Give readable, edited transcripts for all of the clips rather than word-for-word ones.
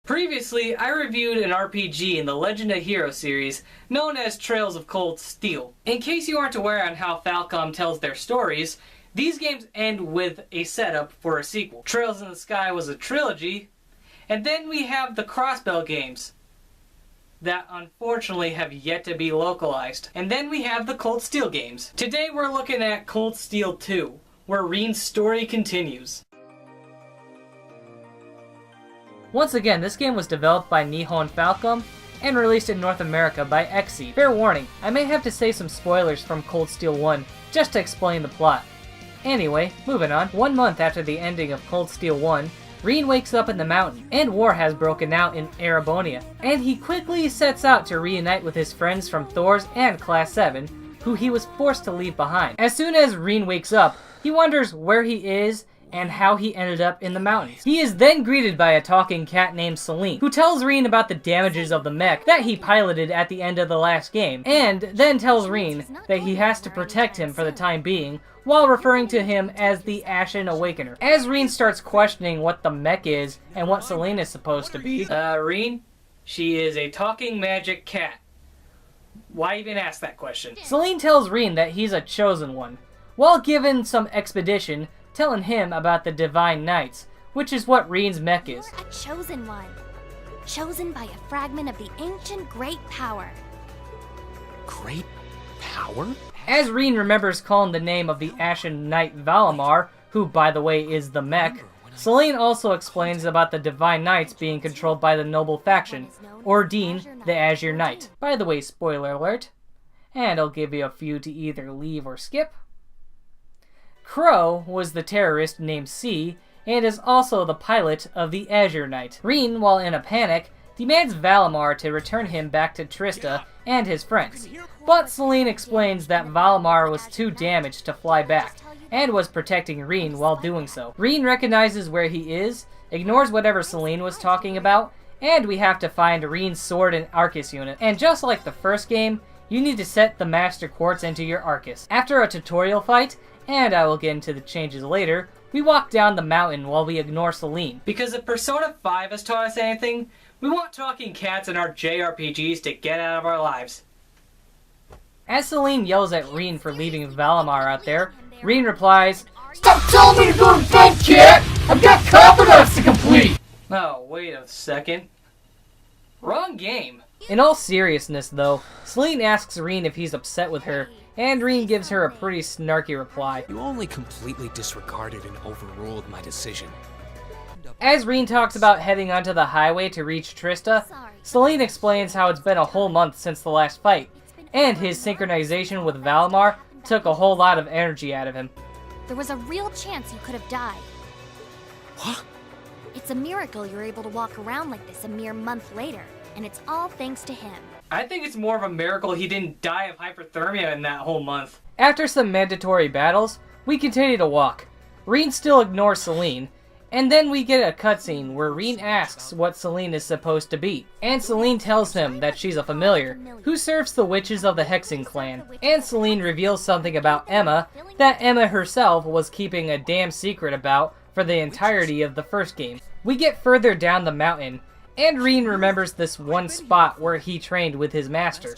Previously, I reviewed an RPG in the Legend of Heroes series known as Trails of Cold Steel. In case you aren't aware on how Falcom tells their stories, these games end with a setup for a sequel. Trails in the Sky was a trilogy, and then we have the Crossbell games that unfortunately have yet to be localized. And then we have the Cold Steel games. Today we're looking at Cold Steel 2, where Reen's story continues. Once again, this game was developed by Nihon Falcom and released in North America by Xseed. Fair warning, I may have to say some spoilers from Cold Steel 1 just to explain the plot. Anyway, moving on. 1 month after the ending of Cold Steel 1, Reen wakes up in the mountain, and war has broken out in Erebonia, and he quickly sets out to reunite with his friends from Thors and Class 7, who he was forced to leave behind. As soon as Reen wakes up, he wonders where he is and how he ended up in the mountains. He is then greeted by a talking cat named Celine, who tells Reen about the damages of the mech that he piloted at the end of the last game, and then tells Reen that he has to protect him for the time being, while referring to him as the Ashen Awakener. As Reen starts questioning what the mech is and what Celine is supposed to be, Reen, she is a talking magic cat. Why even ask that question? Celine tells Reen that he's a chosen one, while given some expedition, telling him about the Divine Knights, which is what Reen's mech is. You're a chosen one. Chosen by a fragment of the ancient Great Power. Great Power? As Reen remembers calling the name of the Ashen Knight Valimar, who by the way is the mech, Celine also explains about the Divine Knights being controlled by the noble faction, Ordine, the Azure Knight. By the way, spoiler alert, and I'll give you a few to either leave or skip. Crow was the terrorist named C, and is also the pilot of the Azure Knight. Reen, while in a panic, demands Valimar to return him back to Trista and his friends. But Celine explains that Valimar was too damaged to fly back, and was protecting Reen while doing so. Reen recognizes where he is, ignores whatever Celine was talking about, and we have to find Reen's sword and Arcus unit. And just like the first game, you need to set the Master Quartz into your Arcus. After a tutorial fight, and I will get into the changes later, we walk down the mountain while we ignore Celine. Because if Persona 5 has taught us anything, we want talking cats in our JRPGs to get out of our lives. As Celine yells at Reen for leaving Valimar out there, Reen replies, "Stop telling me to go to bed, cat! I've got confidence to complete!" Oh, wait a second. Wrong game. In all seriousness though, Celine asks Reen if he's upset with her, and Reen gives her a pretty snarky reply. You only completely disregarded and overruled my decision. As Reen talks about heading onto the highway to reach Trista, Celine explains how it's been a whole month since the last fight, and his synchronization with Valimar took a whole lot of energy out of him. There was a real chance you could have died. What? It's a miracle you're able to walk around like this a mere month later, and it's all thanks to him. I think it's more of a miracle he didn't die of hypothermia in that whole month. After some mandatory battles, we continue to walk. Reen still ignores Celine, and then we get a cutscene where Reen asks what Celine is supposed to be. And Celine tells him that she's a familiar, who serves the witches of the Hexen clan. And Celine reveals something about Emma that Emma herself was keeping a damn secret about for the entirety of the first game. We get further down the mountain, and Reen remembers this one spot where he trained with his master,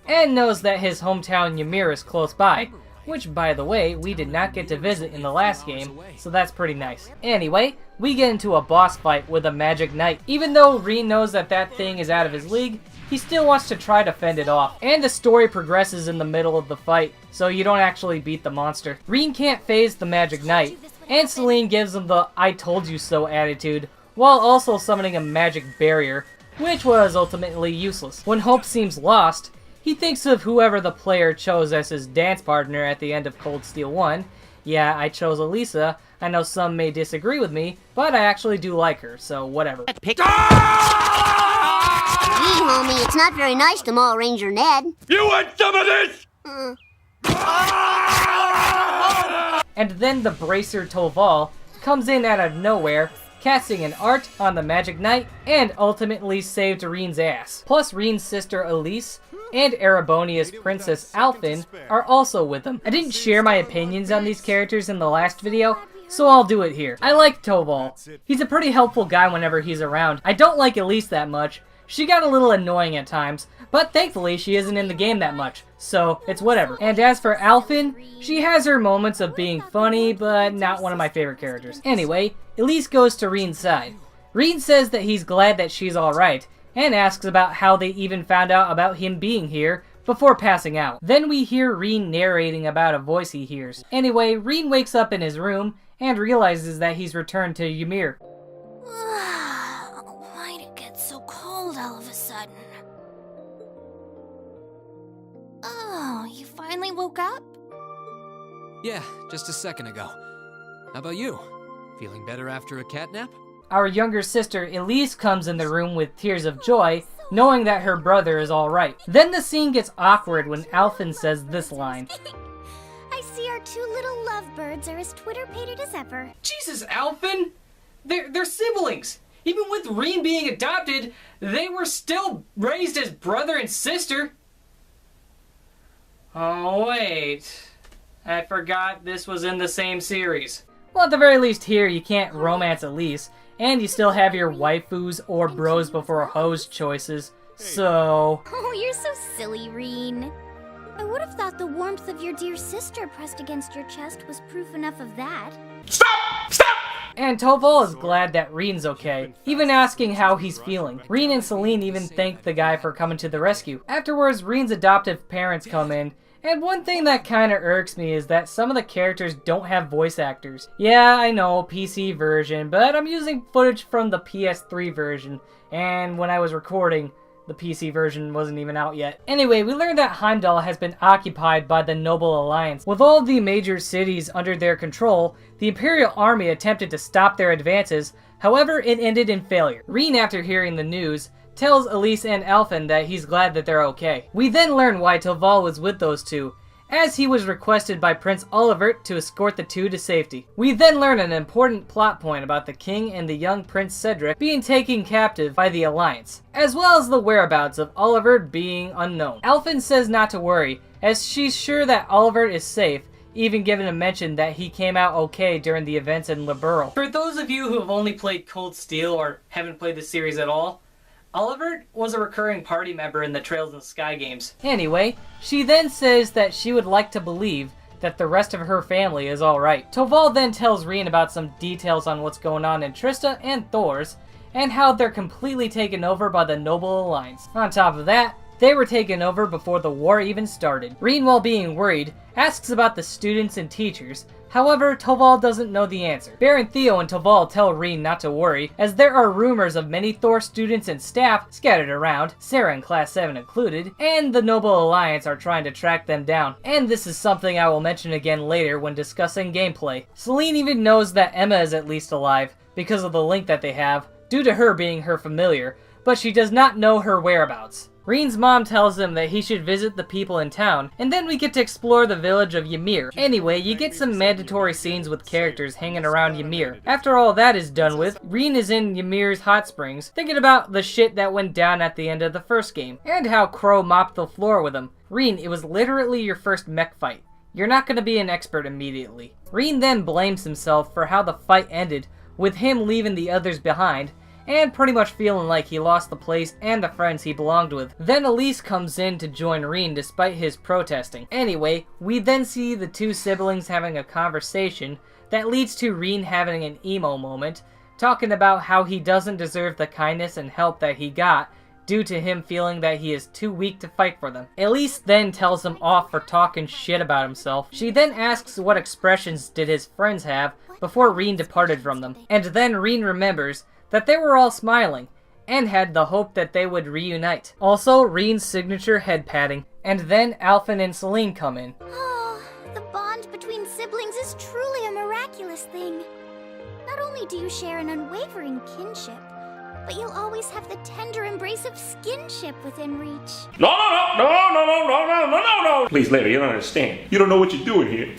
and knows that his hometown Ymir is close by, which by the way, we did not get to visit in the last game, so that's pretty nice. Anyway, we get into a boss fight with a magic knight. Even though Reen knows that that thing is out of his league, he still wants to try to fend it off. And the story progresses in the middle of the fight, so you don't actually beat the monster. Reen can't phase the magic knight, and Celine gives him the "I told you so" attitude, while also summoning a magic barrier, which was ultimately useless. When hope seems lost, he thinks of whoever the player chose as his dance partner at the end of Cold Steel 1. Yeah, I chose Elisa. I know some may disagree with me, but I actually do like her, so whatever. Gee, homie, it's not very nice to maul Ranger Ned. You want some of this? And then the Bracer Toval comes in out of nowhere, casting an art on the Magic Knight, and ultimately saved Reen's ass. Plus Reen's sister Elise and Erebonia's Princess Alphen are also with him. I didn't share my opinions on these characters in the last video, so I'll do it here. I like Toval. He's a pretty helpful guy whenever he's around. I don't like Elise that much. She got a little annoying at times, but thankfully she isn't in the game that much, so it's whatever. And as for Alphen, she has her moments of being funny, but not one of my favorite characters. Anyway, Elise goes to Reen's side. Reen says that he's glad that she's alright, and asks about how they even found out about him being here before passing out. Then we hear Reen narrating about a voice he hears. Anyway, Reen wakes up in his room and realizes that he's returned to Ymir. Why'd it get so cold all of a sudden? Oh, you finally woke up? Yeah, just a second ago. How about you? Feeling better after a cat nap? Our younger sister Elise comes in the room with tears of joy, knowing that her brother is alright. Then the scene gets awkward when Alphen says this line. I see our two little lovebirds are as Twitter-pated as ever. Jesus, Alphen! They're siblings! Even with Reen being adopted, they were still raised as brother and sister. Oh, wait. I forgot this was in the same series. Well, at the very least here, you can't romance Elise, and you still have your waifus or bros before hoes choices, so... Oh, you're so silly, Reen. I would have thought the warmth of your dear sister pressed against your chest was proof enough of that. And Toval is glad that Reen's okay, even asking how he's feeling. Reen and Selene even thank the guy for coming to the rescue. Afterwards, Reen's adoptive parents come in, and one thing that kinda irks me is that some of the characters don't have voice actors. Yeah, I know, PC version, but I'm using footage from the PS3 version, and when I was recording, the PC version wasn't even out yet. Anyway, we learned that Heimdall has been occupied by the Noble Alliance. With all the major cities under their control, the Imperial Army attempted to stop their advances, however it ended in failure. Reen, after hearing the news, tells Elise and Alphen that he's glad that they're okay. We then learn why Toval was with those two, as he was requested by Prince Olivert to escort the two to safety. We then learn an important plot point about the king and the young Prince Cedric being taken captive by the Alliance, as well as the whereabouts of Olivert being unknown. Alphen says not to worry, as she's sure that Olivert is safe, even given a mention that he came out okay during the events in Liberl. For those of you who have only played Cold Steel or haven't played the series at all, Olivert was a recurring party member in the Trails in the Sky games. Anyway, she then says that she would like to believe that the rest of her family is alright. Toval then tells Reen about some details on what's going on in Trista and Thors, and how they're completely taken over by the Noble Alliance. On top of that, they were taken over before the war even started. Reen, while being worried, asks about the students and teachers. However, Toval doesn't know the answer. Baron Theo and Toval tell Reen not to worry, as there are rumors of many Thor students and staff scattered around, Sarah in Class 7 included, and the Noble Alliance are trying to track them down. And this is something I will mention again later when discussing gameplay. Selene even knows that Emma is at least alive, because of the link that they have, due to her being her familiar, but she does not know her whereabouts. Reen's mom tells him that he should visit the people in town, and then we get to explore the village of Ymir. Anyway, you get some mandatory scenes with characters hanging around Ymir. After all that is done with, Reen is in Ymir's hot springs, thinking about the shit that went down at the end of the first game, and how Crow mopped the floor with him. Reen, it was literally your first mech fight. You're not going to be an expert immediately. Reen then blames himself for how the fight ended, with him leaving the others behind, and pretty much feeling like he lost the place and the friends he belonged with. Then Elise comes in to join Reen despite his protesting. Anyway, we then see the two siblings having a conversation that leads to Reen having an emo moment, talking about how he doesn't deserve the kindness and help that he got, due to him feeling that he is too weak to fight for them. Elise then tells him off for talking shit about himself. She then asks what expressions did his friends have before Reen departed from them. And then Reen remembers that they were all smiling, and had the hope that they would reunite. Also, Reen's signature head patting. And then Alphen and Selene come in. Oh, the bond between siblings is truly a miraculous thing. Not only do you share an unwavering kinship, but you'll always have the tender embrace of skinship within reach. No. Please, lady, you don't understand. You don't know what you're doing here.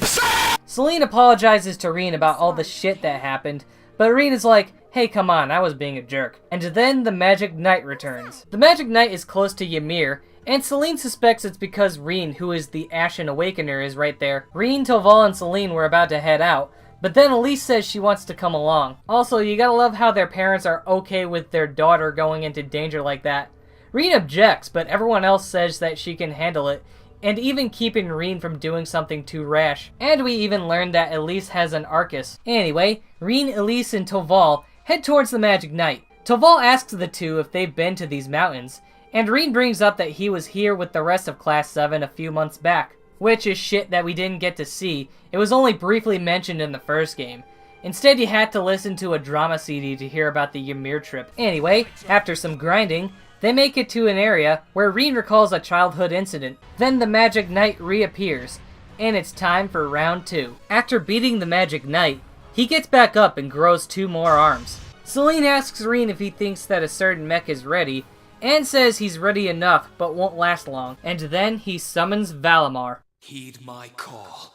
Selene apologizes to Reen about all the shit that happened, but Reen is like, hey, come on, I was being a jerk. And then the Magic Knight returns. The Magic Knight is close to Ymir, and Selene suspects it's because Reen, who is the Ashen Awakener, is right there. Reen, Toval, and Selene were about to head out, But then Elise says she wants to come along. Also, you gotta love how their parents are okay with their daughter going into danger like that. Rean objects, but everyone else says that she can handle it, and even keeping Rean from doing something too rash. And we even learn that Elise has an Arcus. Anyway, Rean, Elise, and Toval head towards the Magic Knight. Toval asks the two if they've been to these mountains, and Rean brings up that he was here with the rest of Class 7 a few months back, which is shit that we didn't get to see. It was only briefly mentioned in the first game. Instead, you had to listen to a drama CD to hear about the Ymir trip. Anyway, after some grinding, they make it to an area where Rean recalls a childhood incident. Then the Magic Knight reappears, and it's time for round 2. After beating the Magic Knight, he gets back up and grows 2 more arms. Selene asks Rean if he thinks that a certain mech is ready, and says he's ready enough but won't last long. And then he summons Valimar. Heed my call.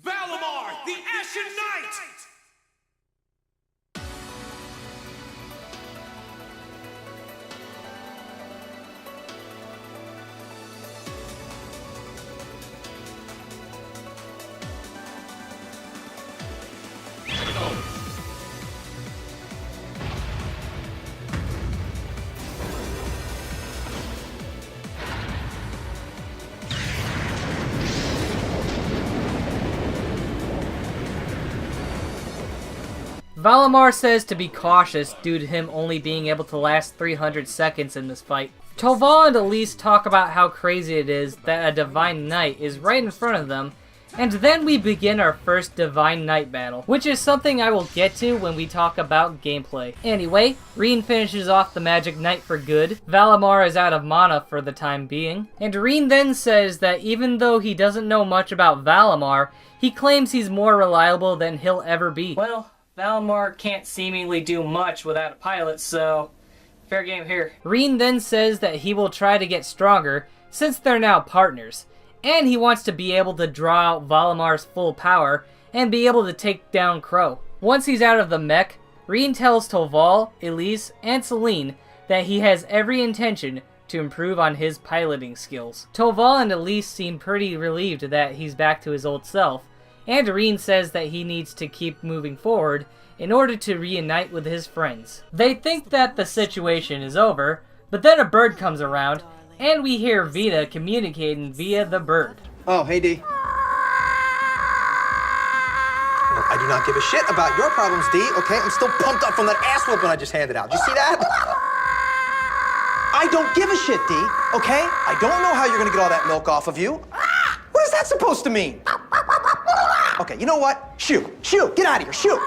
Valimar, the Ashen Knight! Valimar says to be cautious due to him only being able to last 300 seconds in this fight. Toval and Elise talk about how crazy it is that a Divine Knight is right in front of them, and then we begin our first Divine Knight battle, which is something I will get to when we talk about gameplay. Anyway, Rean finishes off the Magic Knight for good. Valimar is out of mana for the time being, and Rean then says that even though he doesn't know much about Valimar, he claims he's more reliable than he'll ever be. Well, Valimar can't seemingly do much without a pilot, so fair game here. Rean then says that he will try to get stronger since they're now partners, and he wants to be able to draw out Valimar's full power and be able to take down Crow. Once he's out of the mech, Rean tells Toval, Elise, and Selene that he has every intention to improve on his piloting skills. Toval and Elise seem pretty relieved that he's back to his old self, and Rean says that he needs to keep moving forward in order to reunite with his friends. They think that the situation is over, but then a bird comes around, and we hear Vita communicating via the bird. Oh, hey, D. I do not give a shit about your problems, D, okay? I'm still pumped up from that ass whooping I just handed out. Did you see that? I don't give a shit, D, okay? I don't know how you're gonna get all that milk off of you. What is that supposed to mean? Okay, you know what? Shoo, get out of here, shoo,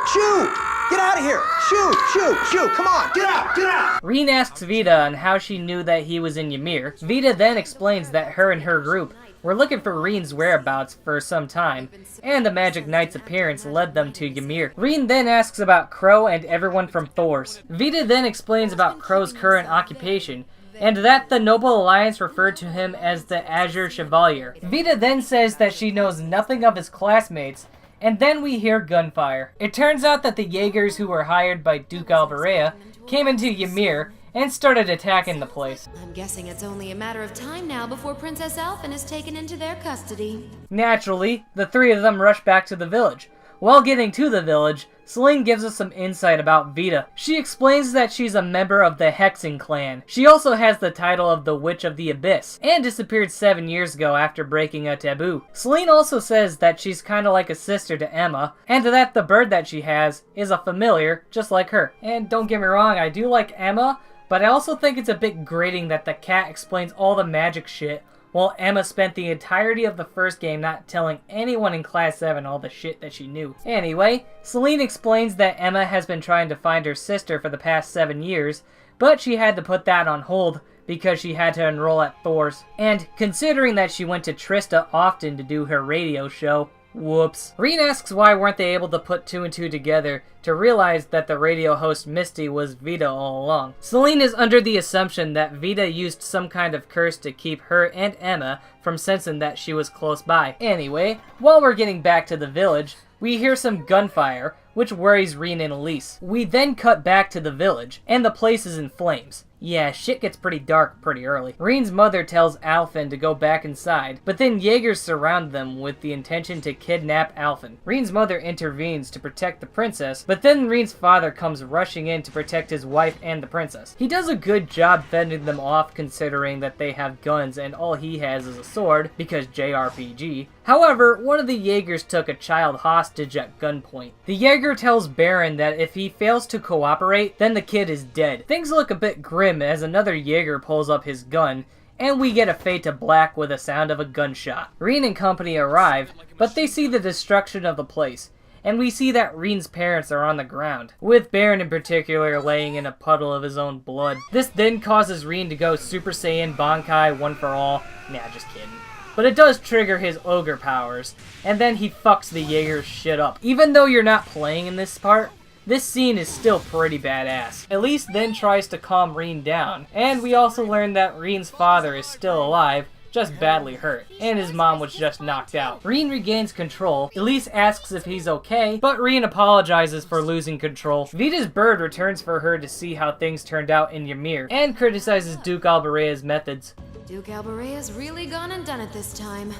get out of here, shoo, come on, get out. Rean asks Vita on how she knew that he was in Ymir. Vita then explains that her and her group were looking for Rean's whereabouts for some time, and the Magic Knight's appearance led them to Ymir. Rean then asks about Crow and everyone from Thors. Vita then explains about Crow's current occupation, and that the Noble Alliance referred to him as the Azure Chevalier. Vita then says that she knows nothing of his classmates, and then we hear gunfire. It turns out that the Jaegers who were hired by Duke Alvarea came into Ymir and started attacking the place. I'm guessing it's only a matter of time now before Princess Alphen is taken into their custody. Naturally, the three of them rush back to the village. While getting to the village, Selene gives us some insight about Vita. She explains that she's a member of the Hexen clan. She also has the title of the Witch of the Abyss, and disappeared 7 years ago after breaking a taboo. Selene also says that she's kinda like a sister to Emma, and that the bird that she has is a familiar just like her. And don't get me wrong, I do like Emma, but I also think it's a bit grating that the cat explains all the magic shit, while Emma spent the entirety of the first game not telling anyone in Class 7 all the shit that she knew. Anyway, Selene explains that Emma has been trying to find her sister for the past 7 years, but she had to put that on hold because she had to enroll at Thors. And considering that she went to Trista often to do her radio show, whoops. Rean asks why weren't they able to put 2 and 2 together to realize that the radio host Misty was Vita all along. Selene is under the assumption that Vita used some kind of curse to keep her and Emma from sensing that she was close by. Anyway, while we're getting back to the village, we hear some gunfire, which worries Rean and Elise. We then cut back to the village, and the place is in flames. Yeah, shit gets pretty dark pretty early. Reen's mother tells Alphen to go back inside, but then Jaegers surround them with the intention to kidnap Alphen. Reen's mother intervenes to protect the princess, but then Reen's father comes rushing in to protect his wife and the princess. He does a good job fending them off considering that they have guns and all he has is a sword, because JRPG. However, one of the Jaegers took a child hostage at gunpoint. The Jaeger tells Baron that if he fails to cooperate, then the kid is dead. Things look a bit grim as another Jaeger pulls up his gun, and we get a fade to black with the sound of a gunshot. Reen and company arrive, but they see the destruction of the place, and we see that Reen's parents are on the ground, with Baron in particular laying in a puddle of his own blood. This then causes Reen to go Super Saiyan Bankai one for all. Nah, just kidding. But it does trigger his ogre powers, and then he fucks the Jaeger's shit up. Even though you're not playing in this part, this scene is still pretty badass. Elise then tries to calm Reen down, and we also learn that Reen's father is still alive, just badly hurt, and his mom was just knocked out. Reen regains control. Elise asks if he's okay, but Reen apologizes for losing control. Vita's bird returns for her to see how things turned out in Ymir, and criticizes Duke Albarea's methods. Duke Albarea's really gone and done it this time.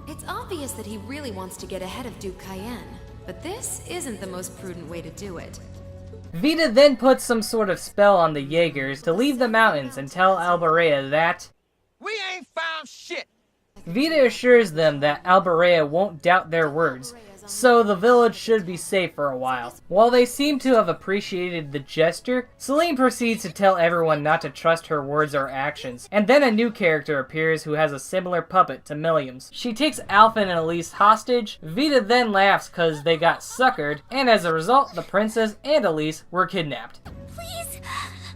It's obvious that he really wants to get ahead of Duke Cayenne, but this isn't the most prudent way to do it. Vita then puts some sort of spell on the Jaegers to leave the mountains and tell Albarea that We ain't found shit. Vita assures them that Albarea won't doubt their words, so the village should be safe for a while. While they seem to have appreciated the gesture, Selene proceeds to tell everyone not to trust her words or actions, and then a new character appears who has a similar puppet to Milliam's. She takes Alphen and Elise hostage. Vita then laughs cause they got suckered, and as a result, the princess and Elise were kidnapped. Please,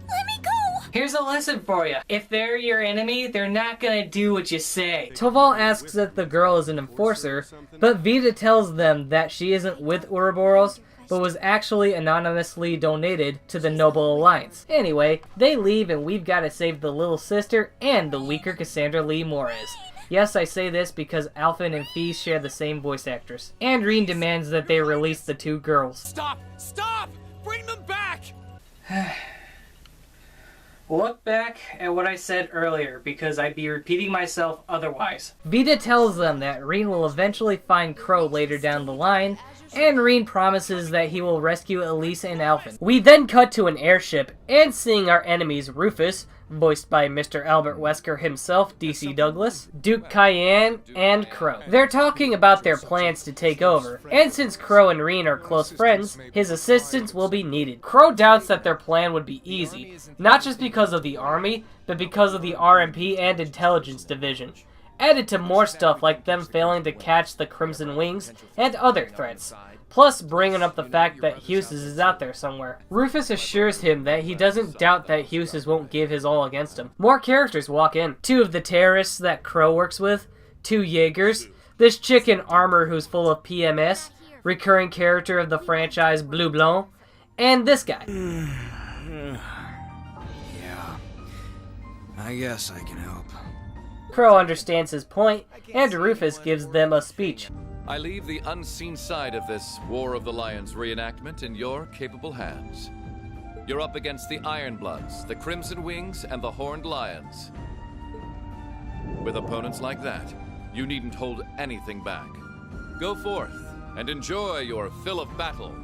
let me go. Here's a lesson for you. If they're your enemy, they're not gonna do what you say. Toval asks if the girl is an enforcer, but Vita tells them that she isn't with Ouroboros, but was actually anonymously donated to the Noble Alliance. Anyway, they leave and we've gotta save the little sister and the weaker Cassandra Lee Moraes. Yes, I say this because Alphen and Fee share the same voice actress. And Reen demands that they release the two girls. Stop! Stop! Bring them back! Look back at what I said earlier, because I'd be repeating myself otherwise. Vita tells them that Reen will eventually find Crow later down the line, and Reen promises that he will rescue Elise and Alphen. We then cut to an airship, and seeing our enemies Rufus, voiced by Mr. Albert Wesker himself, DC Douglas, Duke Cayenne, and Crow. They're talking about their plans to take over, and since Crow and Reen are close friends, his assistance will be needed. Crow doubts that their plan would be easy, not just because of the army, but because of the RMP and intelligence division. Added to more stuff like them failing to catch the Crimson Wings and other threats. Plus bringing up the fact that Huses is out there somewhere. Rufus assures him that he doesn't doubt that Huses won't give his all against him. More characters walk in. Two of the terrorists that Crow works with, two Jaegers, this chick in armor who's full of PMS, recurring character of the franchise Blue Blanc, and this guy. Yeah. I guess I can help. Crow understands his point, and Rufus gives them a speech. I leave the unseen side of this War of the Lions reenactment in your capable hands. You're up against the Ironbloods, the Crimson Wings, and the Horned Lions. With opponents like that, you needn't hold anything back. Go forth and enjoy your fill of battle.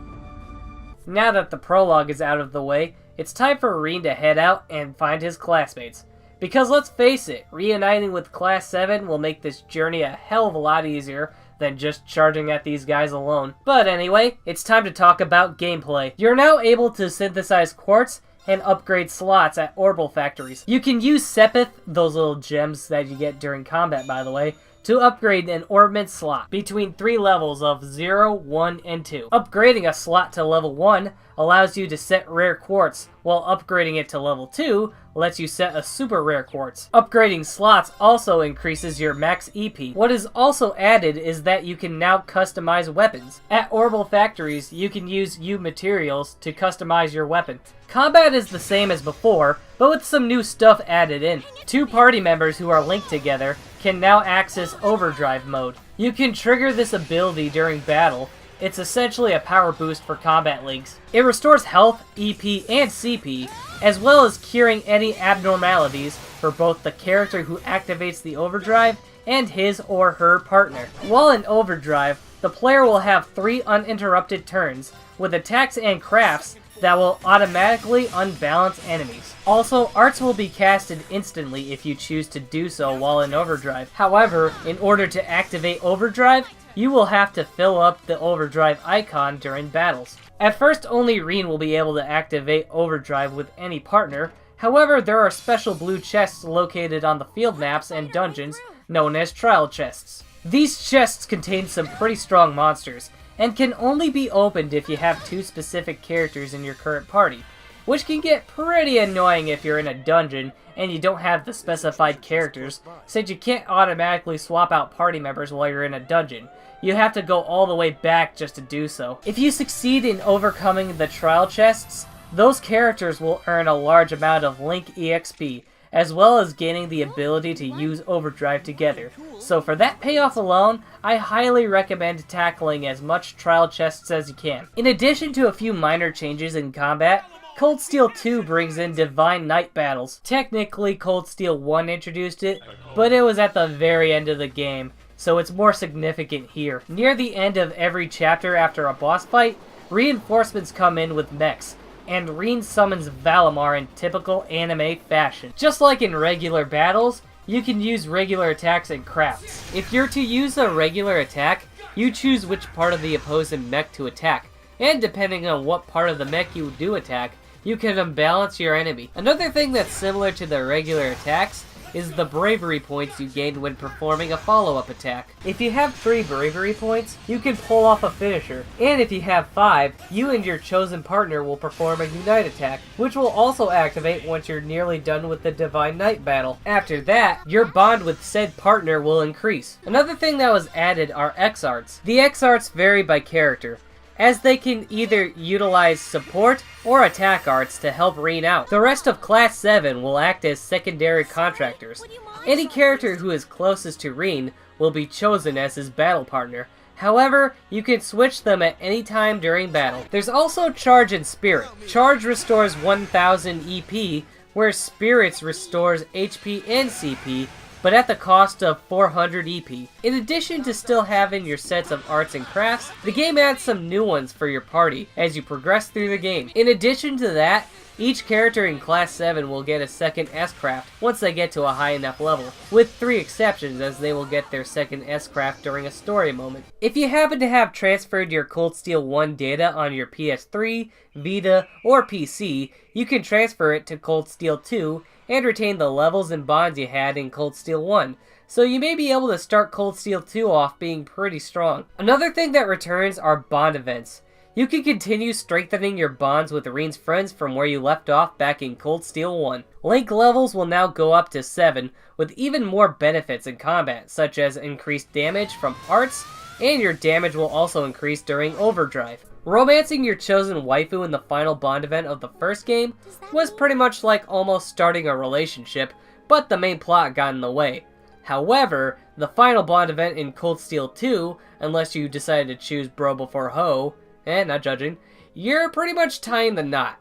Now that the prologue is out of the way, it's time for Reen to head out and find his classmates. Because let's face it, reuniting with Class 7 will make this journey a hell of a lot easier than just charging at these guys alone. But anyway, it's time to talk about gameplay. You're now able to synthesize quartz and upgrade slots at Orbital factories. You can use Sepith, those little gems that you get during combat by the way, to upgrade an orbment slot between 3 levels of 0, 1, and 2. Upgrading a slot to level 1 allows you to set rare quartz, while upgrading it to level 2 lets you set a super rare quartz. Upgrading slots also increases your max EP. What is also added is that you can now customize weapons. At Orbital factories, you can use U materials to customize your weapon. Combat is the same as before, but with some new stuff added in. 2 party members who are linked together can now access overdrive mode. You can trigger this ability during battle, It's essentially a power boost for combat links. It restores health, EP, and CP, as well as curing any abnormalities for both the character who activates the overdrive and his or her partner. While in overdrive, the player will have 3 uninterrupted turns, with attacks and crafts that will automatically unbalance enemies. Also, arts will be casted instantly if you choose to do so while in overdrive. However, in order to activate overdrive, you will have to fill up the overdrive icon during battles. At first, only Rean will be able to activate overdrive with any partner. However, there are special blue chests located on the field maps and dungeons known as trial chests. These chests contain some pretty strong monsters, and can only be opened if you have 2 specific characters in your current party, which can get pretty annoying if you're in a dungeon and you don't have the specified characters, since you can't automatically swap out party members while you're in a dungeon. You have to go all the way back just to do so. If you succeed in overcoming the trial chests, those characters will earn a large amount of Link EXP, as well as gaining the ability to use overdrive together. So for that payoff alone, I highly recommend tackling as much trial chests as you can. In addition to a few minor changes in combat, Cold Steel 2 brings in Divine Knight battles. Technically, Cold Steel 1 introduced it, but it was at the very end of the game, so it's more significant here. Near the end of every chapter after a boss fight, reinforcements come in with mechs, and Rean summons Valimar in typical anime fashion. Just like in regular battles, you can use regular attacks and crafts. If you're to use a regular attack, you choose which part of the opposing mech to attack, and depending on what part of the mech you do attack, you can unbalance your enemy. Another thing that's similar to the regular attacks is the bravery points you gain when performing a follow-up attack. If you have 3 bravery points, you can pull off a finisher, and if you have 5, you and your chosen partner will perform a unite attack, which will also activate once you're nearly done with the Divine Knight battle. After that, your bond with said partner will increase. Another thing that was added are X-Arts. The X-Arts vary by character, as they can either utilize support or attack arts to help Rean out. The rest of Class 7 will act as secondary contractors. Any character who is closest to Rean will be chosen as his battle partner. However, you can switch them at any time during battle. There's also Charge and Spirit. Charge restores 1000 EP, where Spirits restores HP and CP, but at the cost of 400 EP. In addition to still having your sets of arts and crafts, the game adds some new ones for your party as you progress through the game. In addition to that, each character in Class 7 will get a second S-Craft once they get to a high enough level, with 3 exceptions as they will get their second S-Craft during a story moment. If you happen to have transferred your Cold Steel 1 data on your PS3, Vita, or PC, you can transfer it to Cold Steel 2 and retain the levels and bonds you had in Cold Steel 1, so you may be able to start Cold Steel 2 off being pretty strong. Another thing that returns are bond events. You can continue strengthening your bonds with Rean's friends from where you left off back in Cold Steel 1. Link levels will now go up to 7, with even more benefits in combat, such as increased damage from arts, and your damage will also increase during overdrive. Romancing your chosen waifu in the final bond event of the first game was pretty much like almost starting a relationship, but the main plot got in the way. However, the final bond event in Cold Steel 2, unless you decided to choose bro before hoe, and not judging, you're pretty much tying the knot.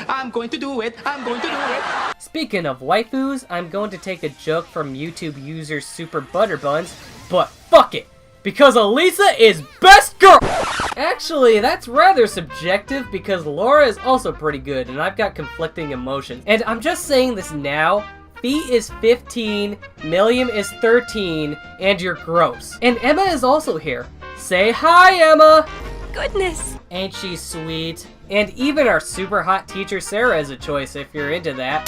I'm going to do it. I'm going to do it. Speaking of waifus, I'm going to take a joke from YouTube user Super Butterbuns, but fuck it, because Elisa is best girl! Actually, that's rather subjective because Laura is also pretty good and I've got conflicting emotions. And I'm just saying this now, Fee is 15, Milliam is 13, and you're gross. And Emma is also here. Say hi, Emma! Goodness! Ain't she sweet? And even our super hot teacher Sarah is a choice if you're into that.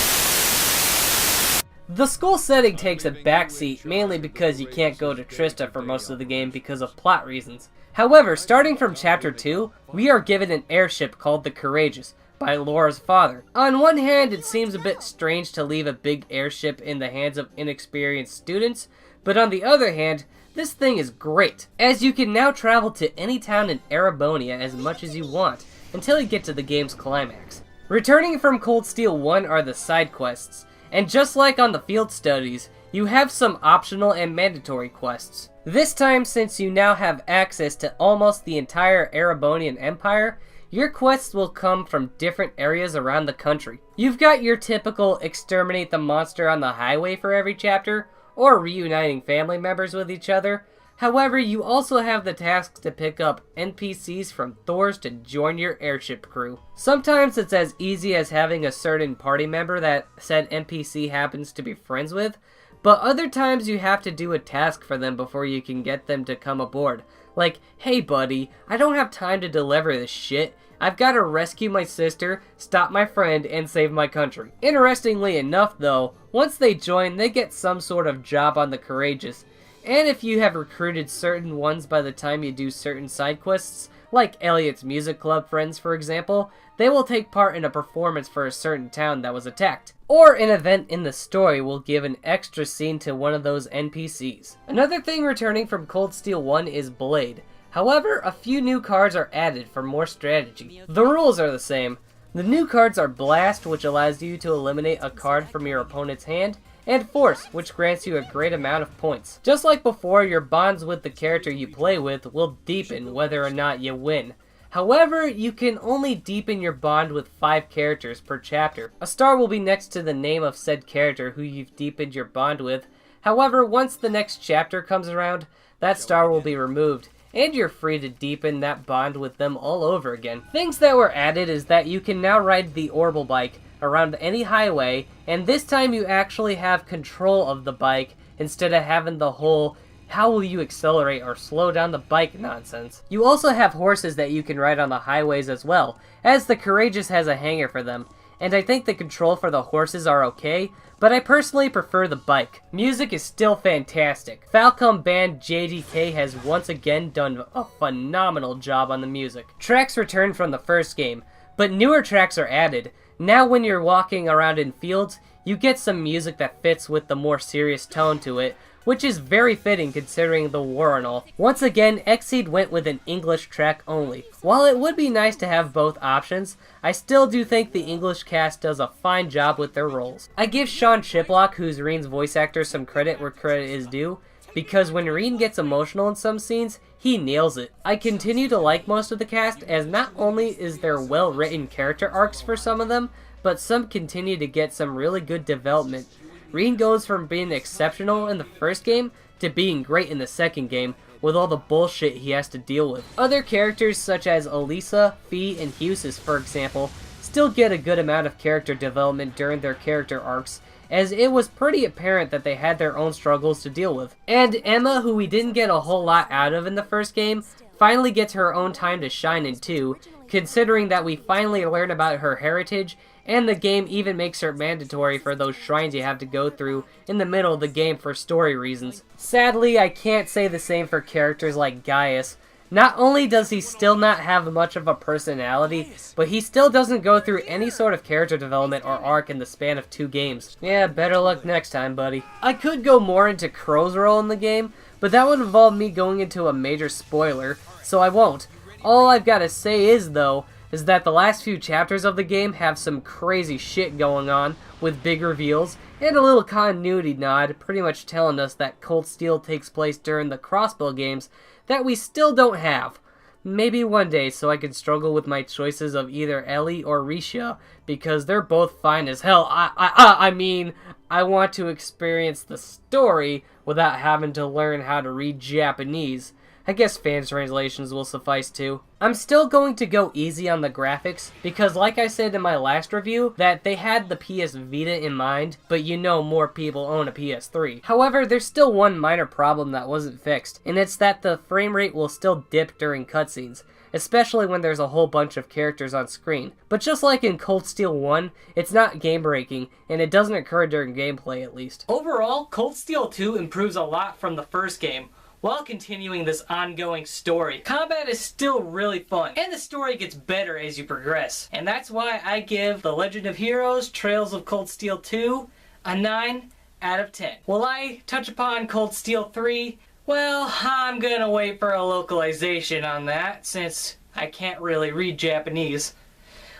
The school setting takes a backseat mainly because you can't go to Trista for most of the game because of plot reasons. However, starting from Chapter 2, we are given an airship called the Courageous by Laura's father. On one hand, it seems a bit strange to leave a big airship in the hands of inexperienced students, but on the other hand, this thing is great, as you can now travel to any town in Erebonia as much as you want, until you get to the game's climax. Returning from Cold Steel 1 are the side quests, and just like on the field studies, you have some optional and mandatory quests. This time, since you now have access to almost the entire Erebonian Empire, your quests will come from different areas around the country. You've got your typical exterminate the monster on the highway for every chapter, or reuniting family members with each other. However, you also have the task to pick up NPCs from Thors to join your airship crew. Sometimes it's as easy as having a certain party member that said NPC happens to be friends with, but other times you have to do a task for them before you can get them to come aboard. Like, hey buddy, I don't have time to deliver this shit. I've got to rescue my sister, stop my friend, and save my country. Interestingly enough though, once they join, they get some sort of job on the Courageous. And if you have recruited certain ones by the time you do certain side quests, like Elliot's Music Club friends for example, they will take part in a performance for a certain town that was attacked. Or an event in the story will give an extra scene to one of those NPCs. Another thing returning from Cold Steel 1 is Blade. However, a few new cards are added for more strategy. The rules are the same. The new cards are Blast, which allows you to eliminate a card from your opponent's hand, and Force, which grants you a great amount of points. Just like before, your bonds with the character you play with will deepen whether or not you win. However, you can only deepen your bond with 5 characters per chapter. A star will be next to the name of said character who you've deepened your bond with. However, once the next chapter comes around, that star will be removed, and you're free to deepen that bond with them all over again. Things that were added is that you can now ride the Orbital bike around any highway, and this time you actually have control of the bike instead of having the whole how will you accelerate or slow down the bike nonsense. You also have horses that you can ride on the highways as well, as the Courageous has a hangar for them, and I think the control for the horses are okay, but I personally prefer the bike. Music is still fantastic. Falcom band JDK has once again done a phenomenal job on the music. Tracks return from the first game, but newer tracks are added. Now when you're walking around in fields, you get some music that fits with the more serious tone to it, which is very fitting considering the war and all. Once again, Exceed went with an English track only. While it would be nice to have both options, I still do think the English cast does a fine job with their roles. I give Sean Chiplock, who's Reen's voice actor, some credit where credit is due, because when Reen gets emotional in some scenes, he nails it. I continue to like most of the cast, as not only is there well-written character arcs for some of them, but some continue to get some really good development. Reen goes from being exceptional in the first game to being great in the second game, with all the bullshit he has to deal with. Other characters such as Elisa, Fee, and Husis, for example, still get a good amount of character development during their character arcs, as it was pretty apparent that they had their own struggles to deal with. And Emma, who we didn't get a whole lot out of in the first game, finally gets her own time to shine in 2, considering that we finally learn about her heritage, and the game even makes her mandatory for those shrines you have to go through in the middle of the game for story reasons. Sadly, I can't say the same for characters like Gaius. Not only does he still not have much of a personality, but he still doesn't go through any sort of character development or arc in the span of 2 games. Yeah, better luck next time, buddy. I could go more into Crow's role in the game, but that would involve me going into a major spoiler, so I won't. All I've got to say is, though, is that the last few chapters of the game have some crazy shit going on, with big reveals, and a little continuity nod, pretty much telling us that Cold Steel takes place during the Crossbow games that we still don't have. Maybe one day, so I can struggle with my choices of either Ellie or Risha, because they're both fine as hell. I mean, I want to experience the story without having to learn how to read Japanese. I guess fan translations will suffice too. I'm still going to go easy on the graphics, because like I said in my last review, that they had the PS Vita in mind, but you know more people own a PS3. However, there's still one minor problem that wasn't fixed, and it's that the frame rate will still dip during cutscenes, especially when there's a whole bunch of characters on screen. But just like in Cold Steel 1, it's not game-breaking, and it doesn't occur during gameplay at least. Overall, Cold Steel 2 improves a lot from the first game, while continuing this ongoing story. Combat is still really fun, and the story gets better as you progress. And that's why I give The Legend of Heroes Trails of Cold Steel 2 a 9 out of 10. Will I touch upon Cold Steel 3? Well, I'm gonna wait for a localization on that, since I can't really read Japanese.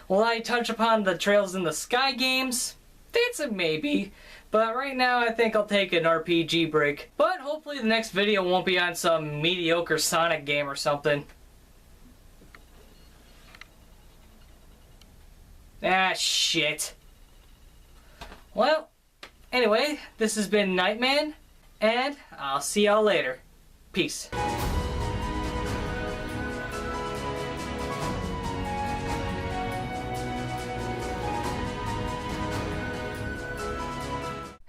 Will I touch upon the Trails in the Sky games? It's a maybe. But right now I think I'll take an RPG break. But hopefully the next video won't be on some mediocre Sonic game or something. Ah, shit. Well, anyway, this has been Nightman, and I'll see y'all later. Peace.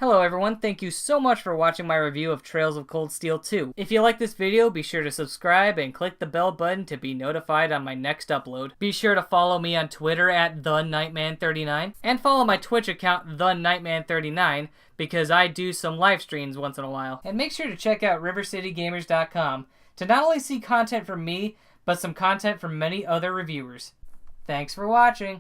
Hello everyone, thank you so much for watching my review of Trails of Cold Steel 2. If you like this video, be sure to subscribe and click the bell button to be notified on my next upload. Be sure to follow me on Twitter at TheNightman39 and follow my Twitch account TheNightman39 because I do some live streams once in a while. And make sure to check out RiverCityGamers.com to not only see content from me, but some content from many other reviewers. Thanks for watching!